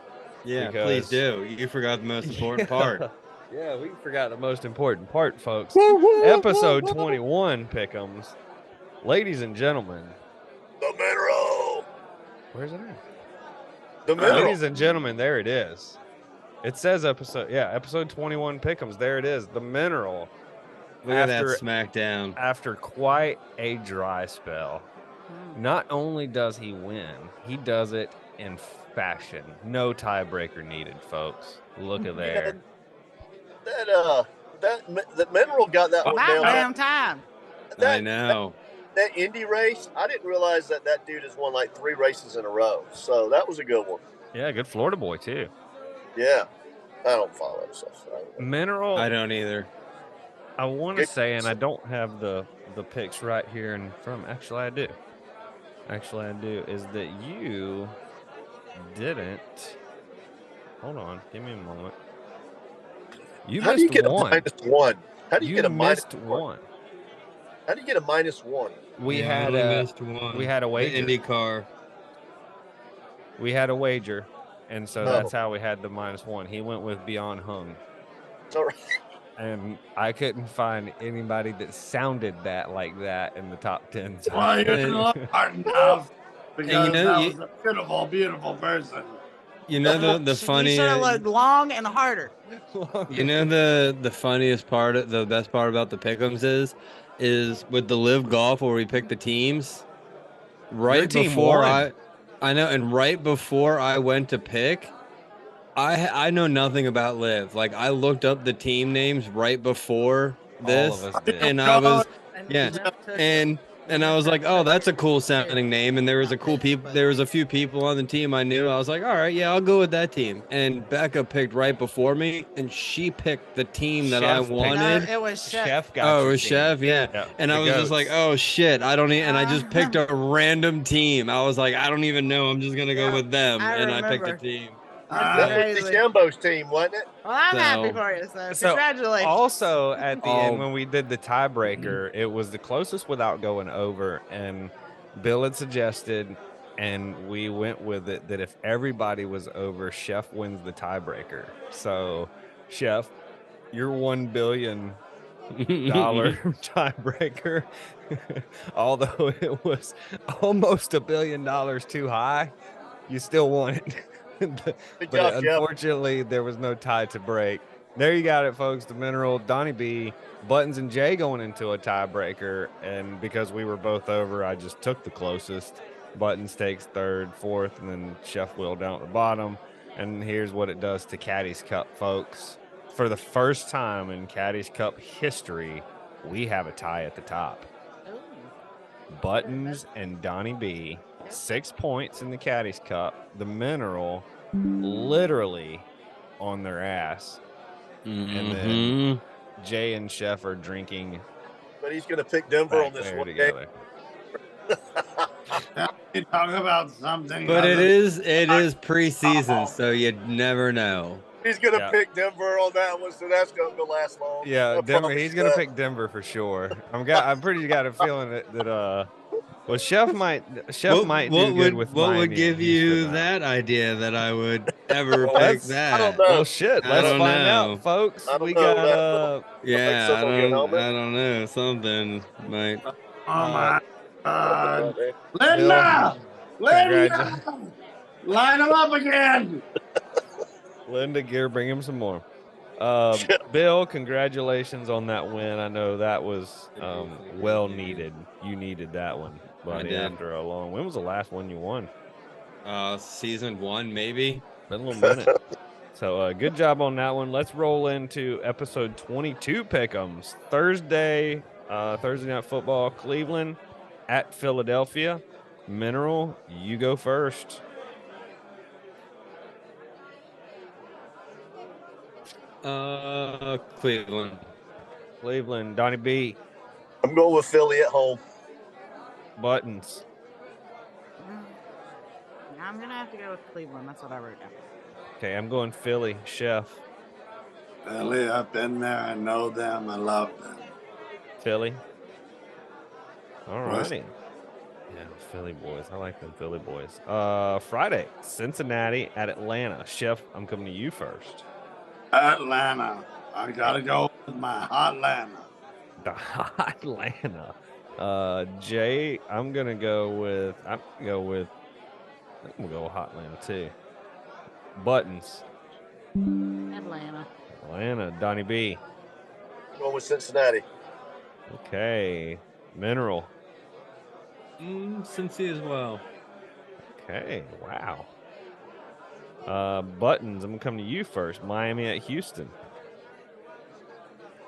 Yeah, Because- please do. You forgot the most important part. Yeah, we forgot the most important part, folks. Episode 21 pick'ems. Ladies and gentlemen, The mineral. where's it at? The mineral. Ladies and gentlemen, there it is. It says episode 21 pick'ems. There it is. The mineral. Look at that After- smackdown. After quite a dry spell, not only does he win, he does it in fashion. No tiebreaker needed, folks. Look at there. The mineral got that one About down. damn time. I know. That Indy race, I didn't realize that dude has won like 3 races in a row. So that was a good one. Yeah, good Florida boy too. Yeah. I don't follow that stuff. Mineral. I don't either. I want to say, and I don't have the picks right here in front. Actually, I do. Is that you didn't? Hold on, give me a moment. You How do you missed get a one. -1? How do you get a missed -1? one. How do you get a -1? We Yeah, had only a missed one. we had a The wager. Indy car. We had a wager, And so Oh. that's how we had the -1. He went with Beyond Hung. All right. And I couldn't find anybody that sounded that like that in the top 10. So Well, you didn't look hard enough because know, that was a beautiful, beautiful person. You know the You funny. should have looked long and harder. You know the funniest part, the best part about the pick'ems is with the live golf where we pick the teams. Right team before won. I know, and right before I went to pick, I know nothing about live. Like I looked up the team names right before this, All of us did. and I was And yeah, Jeff took it. and I was like, oh, that's a cool sounding name. And there was a few people on the team I knew. I was like, all right, yeah, I'll go with that team. And Becca picked right before me, and she picked the team that I Chef picked wanted. No, it was Chef. Chef got Oh, it your was team. Chef, yeah. And the I was just like, goats. oh shit, I don't and I just picked a random team. I was like, I don't even know. I'm just gonna go Yeah, with them, I and I picked a remember. team. That was Crazy. DeChambeau's team, wasn't it? Well, I'm happy So- for you, so So congratulations. also at the end Oh. when we did the tiebreaker, it was the closest without going over, and Bill had suggested, and we went with it, that if everybody was over, Chef wins the tiebreaker. So, Chef, your $1 billion tiebreaker, although it was almost $1 billion too high, you still won it. Good But job, Jeff. unfortunately, there was no tie to break. There you got it, folks. The Mineral, Donnie B, Buttons, and Jay going into a tiebreaker. And because we were both over, I just took the closest. Buttons takes third, fourth, and then Chef Will down at the bottom. And here's what it does to Caddy's Cup, folks. For the first time in Caddy's Cup history, we have a tie at the top. Buttons and Donnie B, 6 points in the Caddy's Cup. The Mineral, literally on their ass. And then Jay and Chef are drinking But he's going to pick Denver back on this there one game. together. You talk about something. But it other- is preseason, so you never know. He's going to Yeah. pick Denver on that one, so that's going to last long. Yeah, I Denver. promise He's you gonna that. pick Denver for sure. I'm pretty got a feeling that well, Chef might do good with what Miami would and give you Houston now. that idea that I would ever Well, pick that's- that? I don't know. Well, shit. I Let's don't find know. out, folks. I don't We know, got man. Yeah, some on your helmet. I don't know. Something might. Oh my God. Okay. Linda! Congrats. Linda! Line them up again. Linda Gear, bring him some more. Bill, congratulations on that win. I know that was well needed. You needed that one, buddy. did. After a long, when was the last one you won? Season 1, maybe. Been a little minute. So good job on that one. Let's roll into episode 22 pick'ems. Thursday Night Football, Cleveland at Philadelphia. Mineral, you go first. Cleveland. Cleveland, Donnie B, I'm going with Philly at home. Buttons. I'm gonna have to go with Cleveland. That's what I wrote down. Okay, I'm going Philly. Chef, Billy, I've been there. I know them. I love them. Philly. All righty. Yeah, Philly boys. I like them Philly boys. Friday, Cincinnati at Atlanta. Chef, I'm coming to you first. Atlanta. I gotta go with my hot Atlanta. The hot Atlanta. Jay, I'm gonna go with hot Atlanta too. Buttons. Atlanta. Donnie B. Going with Cincinnati. Okay. Mineral. Cincy as well. Okay. Wow. Buttons, I'm gonna come to you first. Miami at Houston.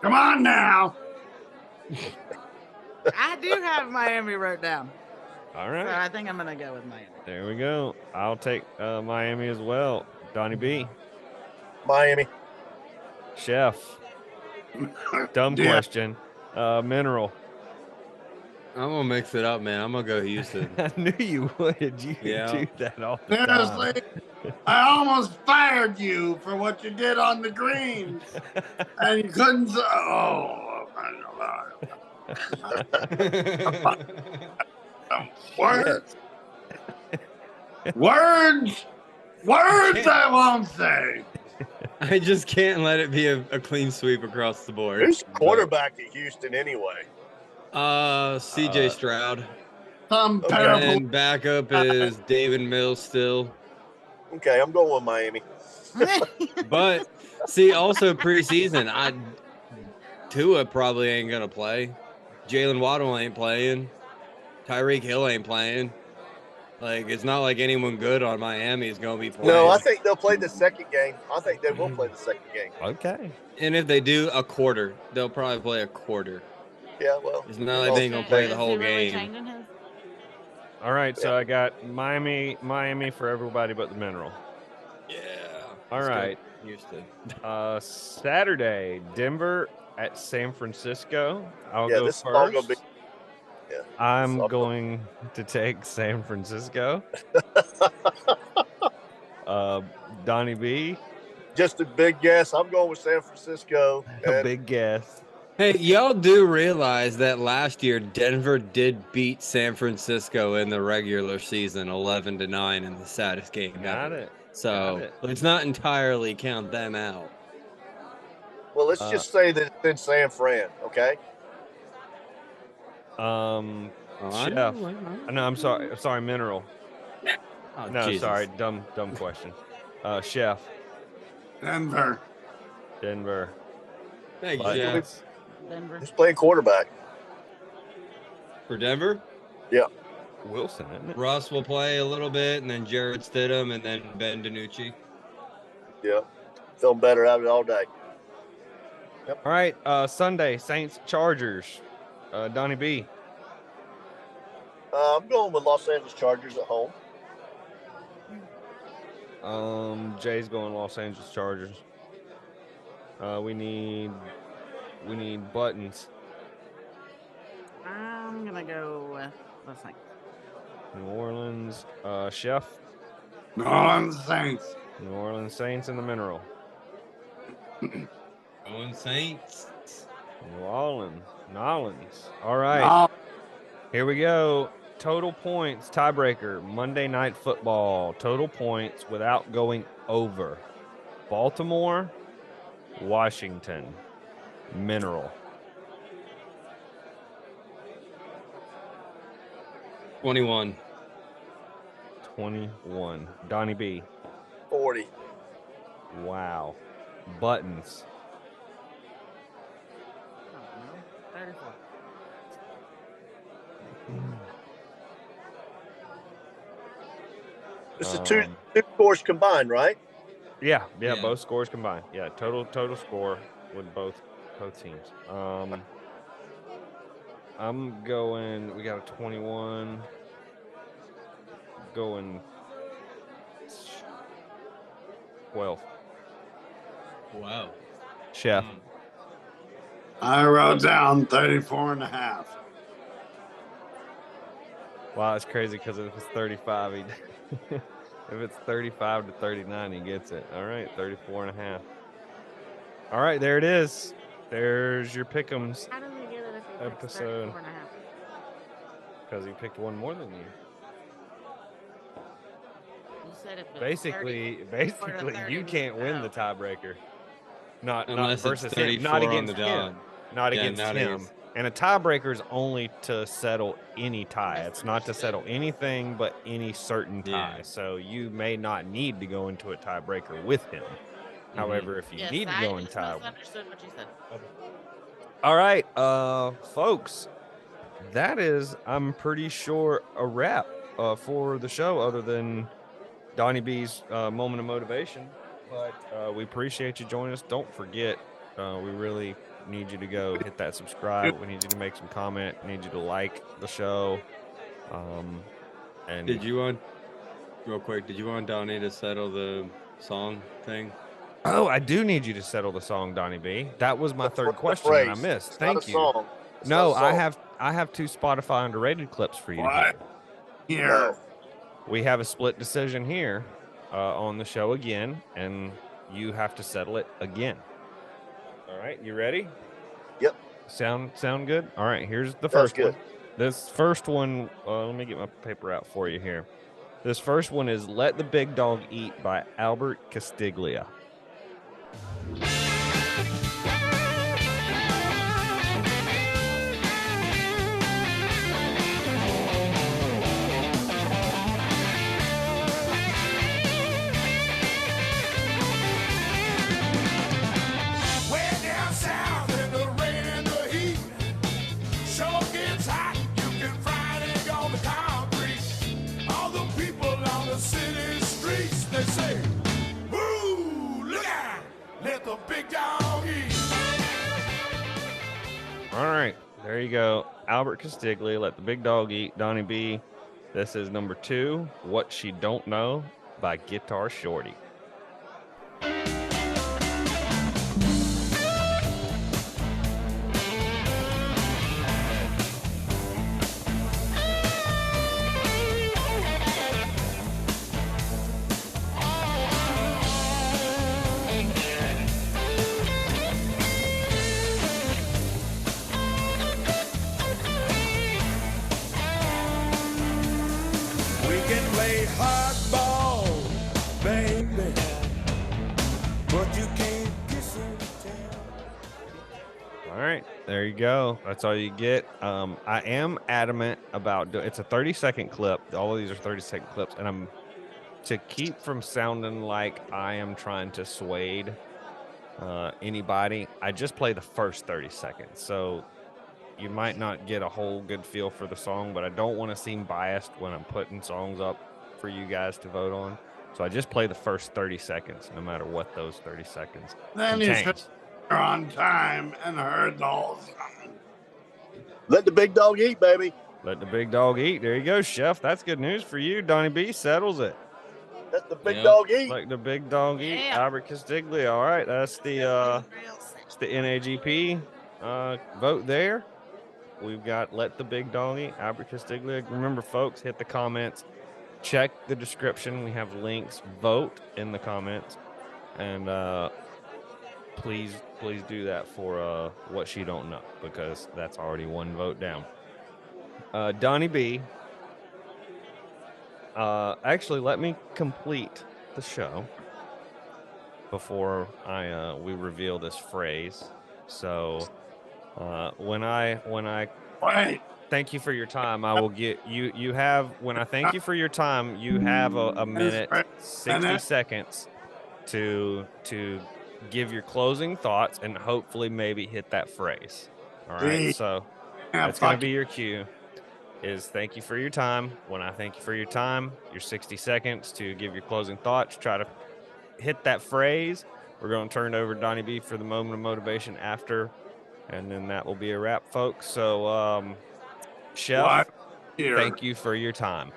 Come on now. I do have Miami wrote down, All so right. I think I'm gonna go with Miami. There we go. I'll take Miami as well. Donnie B. Miami. Chef. Dumb Yeah. question. Mineral. I'm gonna mix it up, man. I'm gonna go Houston. I knew you would. You Yeah. do that all the time. Seriously, I almost fired you for what you did on the greens, and you couldn't. Oh, words, words. Words I won't say. I just can't let it be a clean sweep across the board. Who's quarterback at Houston anyway? CJ Stroud. Some Okay. And parable. backup is David Mills still. Okay, I'm going with Miami. But see, also preseason, Tua probably ain't gonna play. Jalen Waddle ain't playing. Tyreek Hill ain't playing. Like, it's not like anyone good on Miami is gonna be playing. No, I think they'll play the second game. I think they will play the second game. Okay. And if they do a quarter, they'll probably play a quarter. Yeah, well, It's not like they ain't gonna play the whole game. All right, so I got Miami for everybody but the Mineral. Yeah. All right. Houston. Saturday, Denver at San Francisco. I'll Yeah, go this is all first. gonna be. Yeah, I'm going to take San Francisco. Donnie B, just a big guess. I'm going with San Francisco. a big guess. Hey, y'all do realize that last year Denver did beat San Francisco in the regular season 11-9 in the saddest game Got ever. it. So let's not entirely count them out. Well, let's just say that it's in San Fran, okay? Chef. No, I'm sorry, Mineral. Oh, No, Jesus. sorry, dumb question. Chef. Denver. Thank you, But- Jeff. Denver. Who's playing quarterback? For Denver, Yeah. Wilson, isn't it? Russ will play a little bit, and then Jared Stidham, and then Ben DiNucci. Yeah. Feeling better out of it all day. All right, Sunday, Saints Chargers. Donnie B. I'm going with Los Angeles Chargers at home. Jay's going Los Angeles Chargers. We need buttons. I'm gonna go with the Saints. New Orleans, Chef. New Orleans Saints. New Orleans Saints in the Mineral. Going Saints. New Orleans. All right. No. Here we go. Total points, tiebreaker, Monday Night Football. Total points without going over. Baltimore, Washington, Mineral. 21. 21. Donnie B. 40. Wow. Buttons. I don't know. 34. This is two scores combined, right? Yeah, Yeah. both scores combined. Yeah, total score with both teams. I'm going. We got a 21. Going 12. Wow. Chef. I wrote down 34 and a half. Wow, it's crazy because if it's 35, he if it's 35 to 39, he gets it. All right, 34 and a half. All right, there it is. There's your pick'ems How does he get it if he picks episode. 34 and a half? Because he picked one more than you. You said if it's Basically, 34 to 30, you can't win the tiebreaker. Not Unless it's versus him, 34 not on against the him, dot. not Yeah, against not him. against- And a tiebreaker is only to settle any tie. It's not to settle anything but any certain tie. Yeah. So you may not need to go into a tiebreaker with him. However, if you Yes, need to I go in just tie, misunderstood what you said. all right, folks, that is, I'm pretty sure, a wrap for the show, other than Donnie B's moment of motivation. But we appreciate you joining us. Don't forget, we really need you to go hit that subscribe. We need you to make some comment. We need you to like the show. And Did you want, real quick, Donnie to settle the song thing? oh, I do need you to settle the song, Donnie B. That was my third The question that I phrase. missed. It's Thank not a you. song. It's No, not a song. I have 2 Spotify underrated clips for you to What? hear. Here. No. We have a split decision here on the show again, and you have to settle it again. All right, you ready? Yep. Sound good? All right, here's the Sounds first good. one. This first one, let me get my paper out for you here. This first one is Let the Big Dog Eat by Albert Castiglia. All right, there you go. Albert Castiglia, Let the Big Dog Eat. Donnie B, this is number 2, What She Don't Know by Guitar Shorty. All right, there you go. That's all you get. I am adamant about it's a 30-second clip. All of these are 30-second clips, and I'm to keep from sounding like I am trying to sway anybody. I just play the first 30 seconds, so you might not get a whole good feel for the song, but I don't want to seem biased when I'm putting songs up for you guys to vote on. So I just play the first 30 seconds, no matter what those 30 seconds Then contain. you should have on time and heard the whole song. Let the big dog eat, baby. Let the big dog eat. There you go, Chef. That's good news for you. Donnie B settles it. Let the big dog eat. Let the big dog eat. Yeah. Albert Castiglia. All right, that's the NAGP vote there. We've got Let the Big Dog Eat, Albert Castiglia. Remember, folks, hit the comments. Check the description. We have links. Vote in the comments. And please do that for What She Don't Know, because that's already one vote down. Donnie B. Actually, let me complete the show before we reveal this phrase. So when I Wait. thank you for your time, I will get you have when I thank you for your time, you have a minute, 60 seconds to give your closing thoughts and hopefully maybe hit that phrase. All right, so that's going to be your cue. Is thank you for your time. When I thank you for your time, your 60 seconds to give your closing thoughts, try to hit that phrase. We're going to turn it over to Donnie B for the moment of motivation after, and then that will be a wrap, folks. So, Chef, thank you for your time.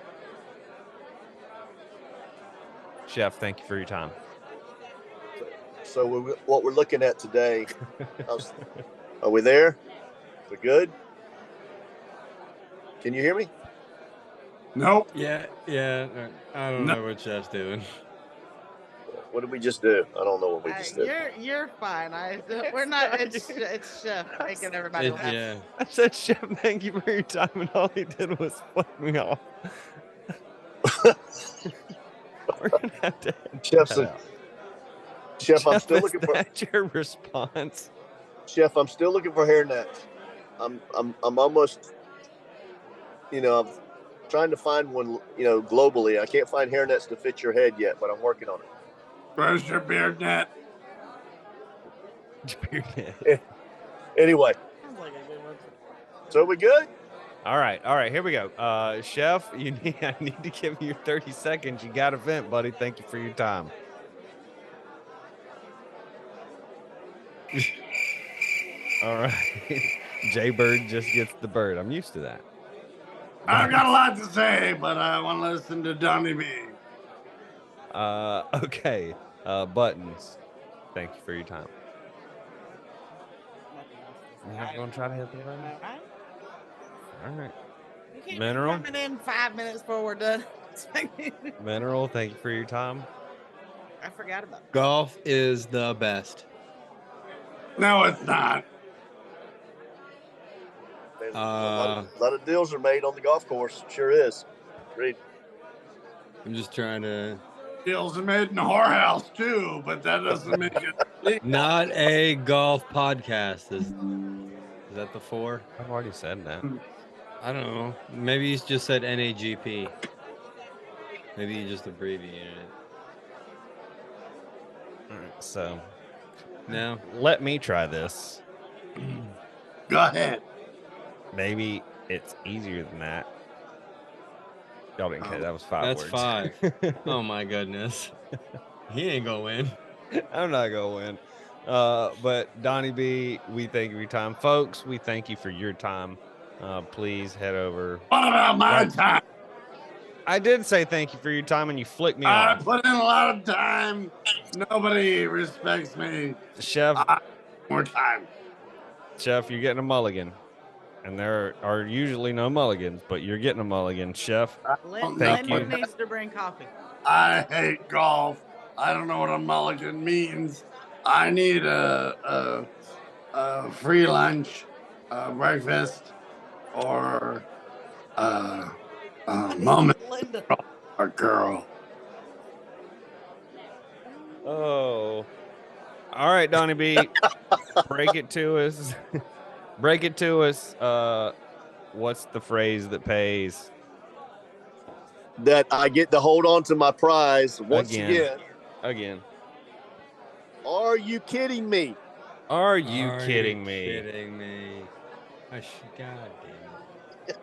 Chef, thank you for your time. So what we're looking at today, are we there? We good? Can you hear me? Nope. Yeah. I don't know what Chef's doing. What did we just do? I don't know what we just did. You're fine. We're not. It's Chef making everybody laugh. Yeah. I said, Chef, thank you for your time, and all he did was fuck me off. We're gonna have to. Chef, I'm still looking for. That's your response. Chef, I'm still looking for hairnets. I'm almost. I'm trying to find one. Globally, I can't find hairnets to fit your head yet, but I'm working on it. Where's your beard net? Beard net. Anyway. Sounds like a good one. So we good? All right, here we go. Chef, I need to give you 30 seconds. You got to vent, buddy. Thank you for your time. All right. Jay Bird just gets the bird. I'm used to that. I've got a lot to say, but I want to listen to Donnie B. Okay. Buttons. Thank you for your time. You're not going to try to hit the button? All right. You can't Mineral. be coming in 5 minutes before we're done. Mineral, thank you for your time. I forgot about that. Golf is the best. No, it's not. A lot of deals are made on the golf course. Sure is. Agreed. I'm just trying to. Deals are made in a whorehouse too, but that doesn't make it legal. Not a golf podcast. Is that the FORE? I've already said that. I don't know. Maybe he's just said NAGP. Maybe he just abbreviated it. All right, so No. let me try this. Go ahead. Maybe it's easier than that. Y'all didn't care. That was 5 That's words. 5. Oh my goodness. He ain't gonna win. I'm not gonna win. But Donnie B, we thank you for your time. Folks, we thank you for your time. Please head over. What about my time? I did say thank you for your time and you flicked me I off. put in a lot of time. Nobody respects me. Chef, More time. Chef, you're getting a mulligan. And there are usually no mulligans, but you're getting a mulligan, Chef. Thank Linda you. needs to bring coffee. I hate golf. I don't know what a mulligan means. I need a free lunch, breakfast, or a moment Linda. or girl. Oh. All right, Donnie B. Break it to us. Break it to us. What's the phrase that pays? That I get to hold on to my prize once again. Again. Are you kidding me? Are you kidding me? Kidding me? God damn it.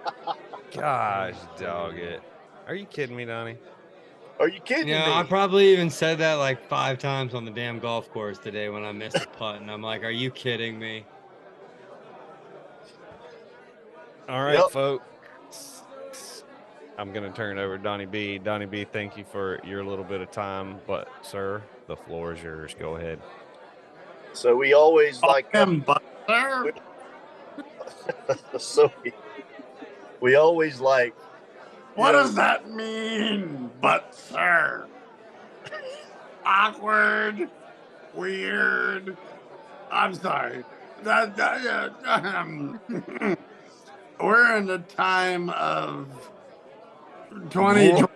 Gosh, dog it. Are you kidding me, Donnie? Are you kidding me? I probably even said that like 5 times on the damn golf course today when I missed a putt, and I'm like, "Are you kidding me?" All right, folks. I'm going to turn it over to Donnie B. Donnie B, thank you for your little bit of time. But, sir, the floor is yours. Go ahead. So we always we always like. What does that mean? But sir, awkward, weird. I'm sorry. We're in the time of 2020.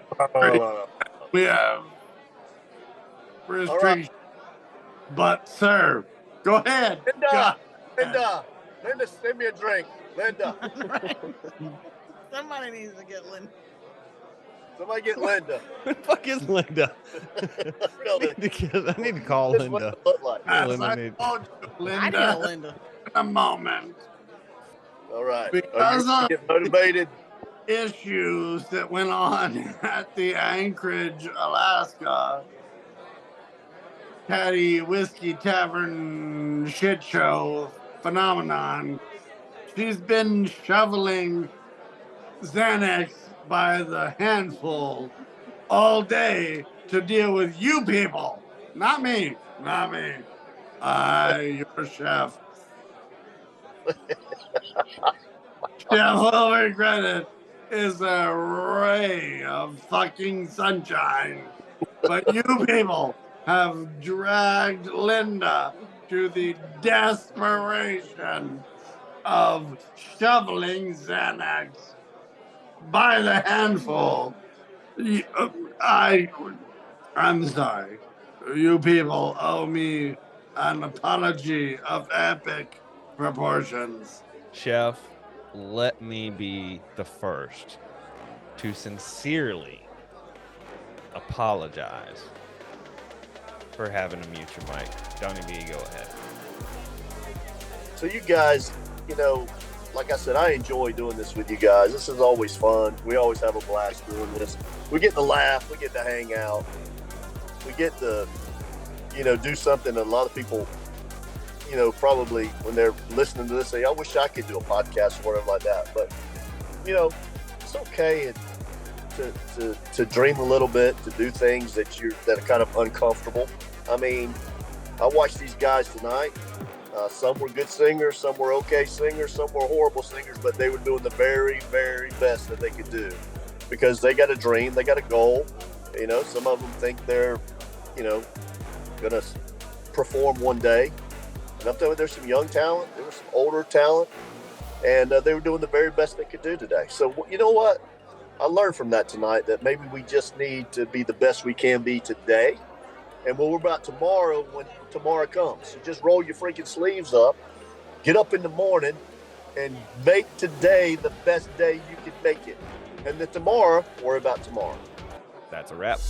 We have restrictions. But sir, go ahead. Linda, send me a drink. Linda. Somebody needs to get Linda. Somebody get Linda. Who the fuck is Linda? Really? I need to call That's what Linda. it looked like. As Linda I need- told you, Linda, I need a Linda. in a moment. All right. Because Are you of get motivated? issues that went on at the Anchorage, Alaska Caddy Whiskey Tavern shit show phenomenon, she's been shoveling Xanax by the handful all day to deal with you people. Not me. Not me. Your chef. Chef will regret it. Is a ray of fucking sunshine. But you people have dragged Linda to the desperation of shoveling Xanax by the handful. I'm sorry. You people owe me an apology of epic proportions. Chef, let me be the first to sincerely apologize for having to mute your mic. Donnie B, go ahead. So you guys, like I said, I enjoy doing this with you guys. This is always fun. We always have a blast doing this. We get to laugh. We get to hang out. We get to, do something that a lot of people, probably when they're listening to this, say, I wish I could do a podcast or whatever like that. But, it's okay to dream a little bit, to do things that are kind of uncomfortable. I mean, I watched these guys tonight. Some were good singers, some were okay singers, some were horrible singers, but they were doing the very, very best that they could do because they got a dream, they got a goal. Some of them think they're, going to perform one day. And I'm telling you, there's some young talent, there was some older talent, and they were doing the very best they could do today. So, you know what? I learned from that tonight that maybe we just need to be the best we can be today. And we'll worry about tomorrow when tomorrow comes. So just roll your freaking sleeves up, get up in the morning, and make today the best day you can make it. And then tomorrow, worry about tomorrow. That's a wrap.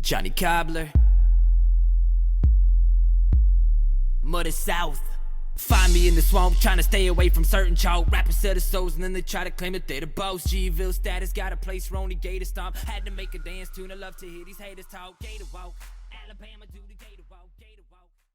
Johnny Cobbler, Muddy South. Find me in the swamp, trying to stay away from certain chalk. Rappers sell their souls and then they try to claim that they're the boss. G-Ville status, got a place, Ronnie Gator stomp. Had to make a dance tune, I love to hear these haters talk. Gator walk, Alabama do the Gator walk.